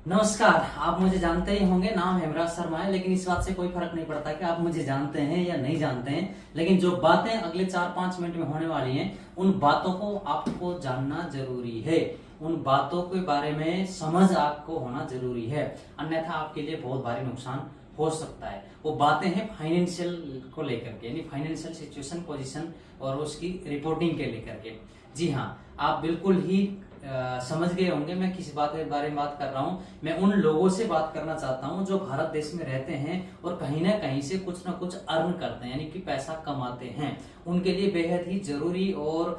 नमस्कार। आप मुझे जानते ही होंगे, नाम हेमराज शर्मा है, लेकिन इस बात से कोई फर्क नहीं पड़ता कि आप मुझे जानते हैं या नहीं जानते हैं। लेकिन जो बातें अगले 4-5 मिनट में होने वाली हैं, उन बातों को आपको जानना जरूरी है। उन बातों के बारे में समझ आपको होना जरूरी है, अन्यथा आपके लिए बहुत भारी नुकसान हो सकता है। वो बातें हैं फाइनेंशियल को लेकर के, यानी फाइनेंशियल सिचुएशन, पोजीशन और उसकी रिपोर्टिंग के लेकर के। जी हाँ, आप बिल्कुल ही समझ गए होंगे मैं किस बात के बारे में बात कर रहा हूँ। मैं उन लोगों से बात करना चाहता हूँ जो भारत देश में रहते हैं और कहीं ना कहीं से कुछ ना कुछ अर्न करते हैं, यानी कि पैसा कमाते हैं। उनके लिए बेहद ही जरूरी और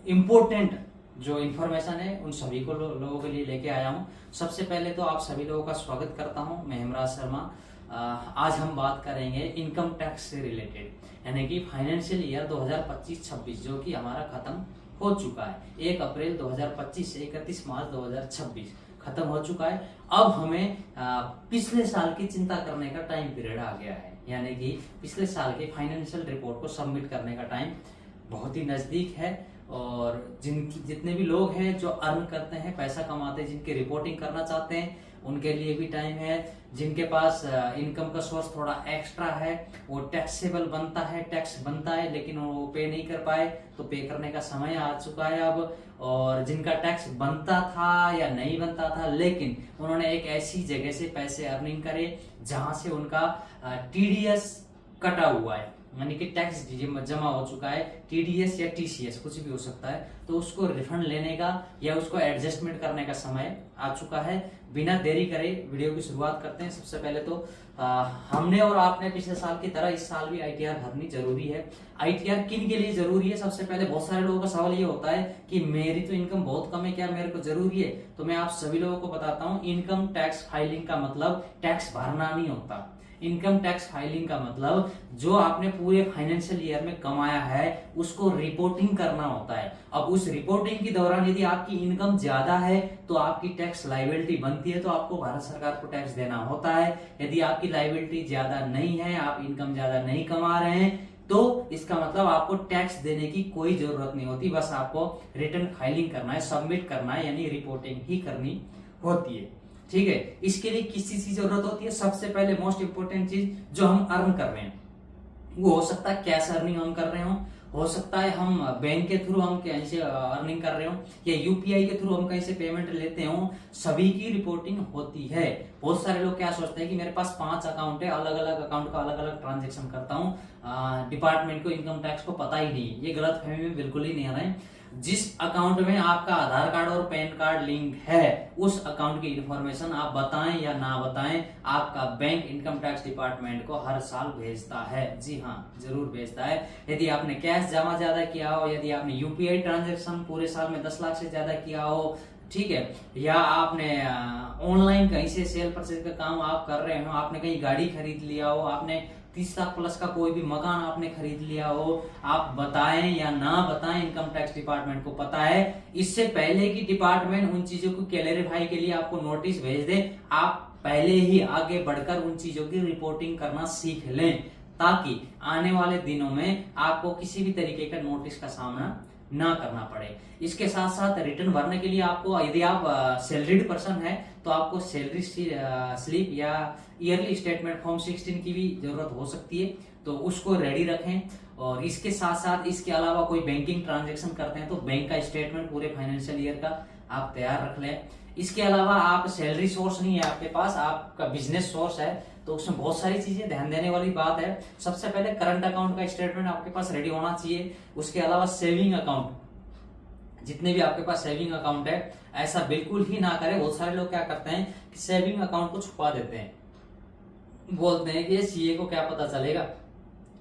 इम्पोर्टेंट जो इन्फॉर्मेशन है उन सभी को लोगों के लिए लेके आया हूँ। सबसे पहले तो आप सभी लोगों का स्वागत करता हूँ। मैं हेमराज शर्मा। आज हम बात करेंगे इनकम टैक्स से रिलेटेड, यानी कि फाइनेंशियल ईयर 2025-26 जो कि हमारा खत्म हो चुका है। 1 अप्रैल 2025 से 31 मार्च 2026 खत्म हो चुका है। अब हमें पिछले साल की चिंता करने का टाइम पीरियड आ गया है, यानी कि पिछले साल के फाइनेंशियल रिपोर्ट को सबमिट करने का टाइम बहुत ही नजदीक है। और जितने भी लोग हैं जो अर्न करते हैं, पैसा कमाते हैं, जिनकी रिपोर्टिंग करना चाहते हैं, उनके लिए भी टाइम है। जिनके पास इनकम का सोर्स थोड़ा एक्स्ट्रा है, वो टैक्सेबल बनता है, टैक्स बनता है, लेकिन वो पे नहीं कर पाए, तो पे करने का समय आ चुका है अब। और जिनका टैक्स बनता था या नहीं बनता था, लेकिन उन्होंने एक ऐसी जगह से पैसे अर्निंग करे जहां से उनका टीडीएस कटा हुआ है, यानी कि टैक्स जमा हो चुका है, टीडीएस या टीसीएस कुछ भी हो सकता है, तो उसको रिफंड लेने का या उसको एडजस्टमेंट करने का समय आ चुका है। बिना देरी करे वीडियो की शुरुआत करते हैं। सबसे पहले तो हमने और आपने पिछले साल की तरह इस साल भी आईटीआर भरनी जरूरी है। आईटीआर किन के लिए जरूरी है? सबसे पहले बहुत सारे लोगों का सवाल ये होता है कि मेरी तो इनकम बहुत कम है, क्या मेरे को जरूरी है? तो मैं आप सभी लोगों को बताता हूँ, इनकम टैक्स फाइलिंग का मतलब टैक्स भरना नहीं होता। इनकम टैक्स फाइलिंग का मतलब जो आपने पूरे फाइनेंशियल ईयर में कमाया है उसको रिपोर्टिंग करना होता है। अब उस रिपोर्टिंग के दौरान यदि आपकी इनकम ज्यादा है तो आपकी टैक्स लायबिलिटी बनती है, तो आपको भारत सरकार को टैक्स देना होता है। यदि आपकी लायबिलिटी ज्यादा नहीं है, आप इनकम ज्यादा नहीं कमा रहे हैं, तो इसका मतलब आपको टैक्स देने की कोई जरूरत नहीं होती। बस आपको रिटर्न फाइलिंग करना है, सबमिट करना है, यानी रिपोर्टिंग ही करनी होती है। ठीक है, इसके लिए किस चीज की जरूरत होती है? सबसे पहले मोस्ट इंपोर्टेंट चीज, जो हम अर्न कर रहे हैं, वो हो सकता है कैश अर्निंग हम कर रहे हो सकता है हम बैंक के थ्रू हम कहीं से अर्निंग कर रहे हो, या यूपीआई के थ्रू हम कहीं से पेमेंट लेते हो, सभी की रिपोर्टिंग होती है। बहुत सारे लोग क्या सोचते हैं कि मेरे पास 5 अकाउंट है, अलग अलग अकाउंट का अलग अलग ट्रांजेक्शन करता हूँ, डिपार्टमेंट को इनकम टैक्स को पता ही नहीं। ये गलत फहमी में बिल्कुल ही नहीं आ रहे हैं। जिस अकाउंट में आपका आधार कार्ड और पैन कार्ड लिंक है, उस अकाउंट की इंफॉर्मेशन आप बताएं या ना बताएं, आपका बैंक इनकम टैक्स डिपार्टमेंट को हर साल भेजता है। जी हाँ, जरूर भेजता है। यदि आपने कैश जमा ज्यादा किया हो, यदि आपने यूपीआई ट्रांजैक्शन पूरे साल में 10 लाख से ज्यादा किया हो, ठीक है, या आपने ऑनलाइन कहीं से सेल परचेज का काम आप कर रहे हो, आपने कहीं गाड़ी खरीद लिया हो, आपने 30 लाख प्लस का कोई भी मकान आपने खरीद लिया हो, आप बताएं या ना बताएं, इनकम टैक्स डिपार्टमेंट को पता है। इससे पहले कि डिपार्टमेंट उन चीजों को क्लैरिफाई के लिए आपको नोटिस भेज दे, आप पहले ही आगे बढ़कर उन चीजों की रिपोर्टिंग करना सीख लें, ताकि आने वाले दिनों में आपको किसी भी तरीके का नोटिस का सामना ना करना पड़े। इसके साथ साथ रिटर्न भरने के लिए आपको, यदि आप सैलरीड पर्सन है, तो आपको सैलरी स्लिप या ईयरली स्टेटमेंट फॉर्म 16 की भी जरूरत हो सकती है, तो उसको रेडी रखें। और इसके साथ साथ इसके अलावा कोई बैंकिंग ट्रांजैक्शन करते हैं तो बैंक का स्टेटमेंट पूरे फाइनेंशियल ईयर का आप तैयार रख लें। इसके अलावा आप सैलरी सोर्स नहीं है आपके पास, आपका बिजनेस सोर्स है, तो उसमें बहुत सारी चीजें ध्यान देने वाली बात है। सबसे पहले करंट अकाउंट का स्टेटमेंट आपके पास रेडी होना चाहिए। उसके अलावा सेविंग अकाउंट, जितने भी आपके पास सेविंग अकाउंट है, ऐसा बिल्कुल ही ना करें। बहुत सारे लोग क्या करते हैं कि सेविंग अकाउंट को छुपा देते हैं, बोलते हैं कि ये सीए को क्या पता चलेगा।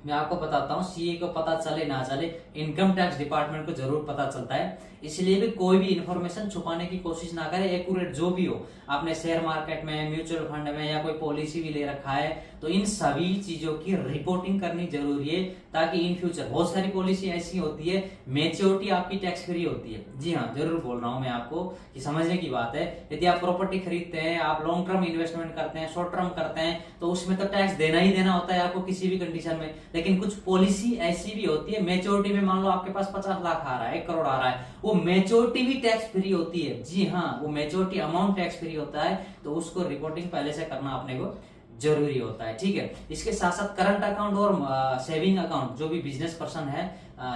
मैं आपको बताता हूँ, सीए को पता चले ना चले, इनकम टैक्स डिपार्टमेंट को जरूर पता चलता है। इसलिए भी कोई भी इंफॉर्मेशन छुपाने की कोशिश ना करें, एक्यूरेट जो भी हो। आपने शेयर मार्केट में, म्यूचुअल फंड में या कोई पॉलिसी भी ले रखा है, तो इन सभी चीजों की रिपोर्टिंग करनी जरूरी है, ताकि इन फ्यूचर बहुत सारी पॉलिसी ऐसी होती है, मेच्योरिटी आपकी टैक्स फ्री होती है। जी हाँ, जरूर बोल रहा हूँ मैं आपको कि समझने की बात है। यदि आप प्रॉपर्टी खरीदते हैं, आप लॉन्ग टर्म इन्वेस्टमेंट करते हैं, शॉर्ट टर्म करते हैं, तो उसमें तो टैक्स देना ही देना होता है आपको किसी भी कंडीशन में। लेकिन कुछ पॉलिसी ऐसी भी होती है, मेच्योरिटी में मान लो आपके पास 50 लाख आ रहा है, 1 करोड़ आ रहा है, वो मेच्योरिटी भी टैक्स फ्री होती है। जी हाँ, वो मेच्योरिटी अमाउंट टैक्स फ्री होता है, तो उसको रिपोर्टिंग पहले से करना अपने को जरूरी होता है। ठीक है, इसके साथ साथ करंट अकाउंट और सेविंग अकाउंट, जो भी बिजनेस पर्सन है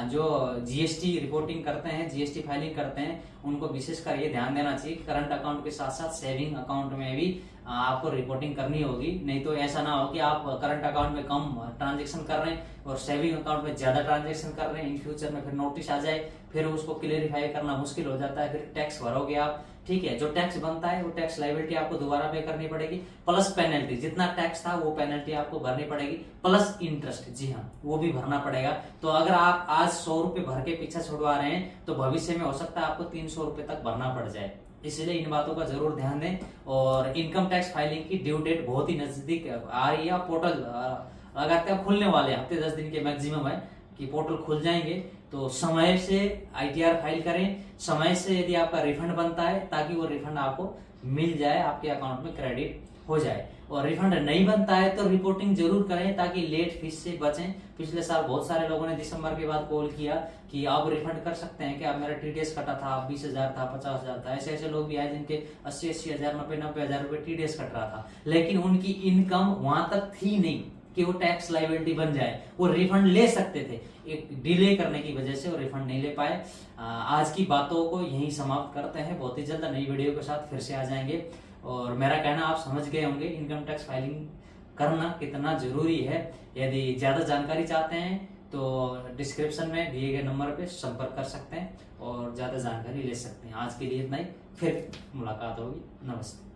जो जीएसटी रिपोर्टिंग करते हैं, जीएसटी फाइलिंग करते हैं, उनको विशेषकर ये ध्यान देना चाहिए कि करंट अकाउंट के साथ साथ सेविंग अकाउंट में भी आपको रिपोर्टिंग करनी होगी। नहीं तो ऐसा ना हो कि आप करंट अकाउंट में कम ट्रांजेक्शन कर रहे हैं और सेविंग अकाउंट में ज्यादा ट्रांजेक्शन कर रहे हैं, इन फ्यूचर में फिर नोटिस आ जाए, फिर उसको क्लियरिफाई करना मुश्किल हो जाता है, फिर टैक्स भरोगे आप। ठीक है, जो टैक्स बनता है वो टैक्स लायबिलिटी आपको दोबारा पे करनी पड़ेगी, प्लस पेनल्टी, जितना टैक्स था वो पेनल्टी आपको भरनी पड़ेगी, प्लस इंटरेस्ट, जी हाँ, वो भी भरना पड़ेगा। तो अगर आप आज 100 रुपए भर के पीछा छुड़वा रहे हैं तो भविष्य में हो सकता है आपको 300 रुपए तक भरना पड़ जाए। इसलिए इन बातों का जरूर ध्यान दें। और इनकम टैक्स फाइलिंग की ड्यू डेट बहुत ही नजदीक आ रही है। पोर्टल लगाते हैं खुलने वाले, हफ्ते 10 दिन के मैक्सिमम है कि पोर्टल खुल जाएंगे, तो समय से आईटीआर फाइल करें, समय से यदि आपका रिफंड बनता है, ताकि वो रिफंड आपको मिल जाए, आपके अकाउंट में क्रेडिट हो जाए। और रिफंड नहीं बनता है तो रिपोर्टिंग जरूर करें, ताकि लेट फीस से बचें। पिछले साल बहुत सारे लोगों ने दिसंबर के बाद कॉल किया कि आप रिफंड कर सकते हैं क्या, मेरा टीडीएस कटा था, 20,000 था, 50,000 था। ऐसे ऐसे लोग भी आए जिनके 80,000, 90,000 रुपए टीडीएस कट रहा था, लेकिन उनकी इनकम वहां तक थी नहीं कि वो टैक्स लायबिलिटी बन जाए, वो रिफंड ले सकते थे, एक डिले करने की वजह से वो रिफंड नहीं ले पाए। आज की बातों को यहीं समाप्त करते हैं, बहुत ही जल्द नई वीडियो के साथ फिर से आ जाएंगे। और मेरा कहना आप समझ गए होंगे इनकम टैक्स फाइलिंग करना कितना जरूरी है। यदि ज्यादा जानकारी चाहते हैं तो डिस्क्रिप्शन में दिए गए नंबर पे संपर्क कर सकते हैं और ज्यादा जानकारी ले सकते हैं। आज के लिए इतना ही, फिर मुलाकात होगी। नमस्ते।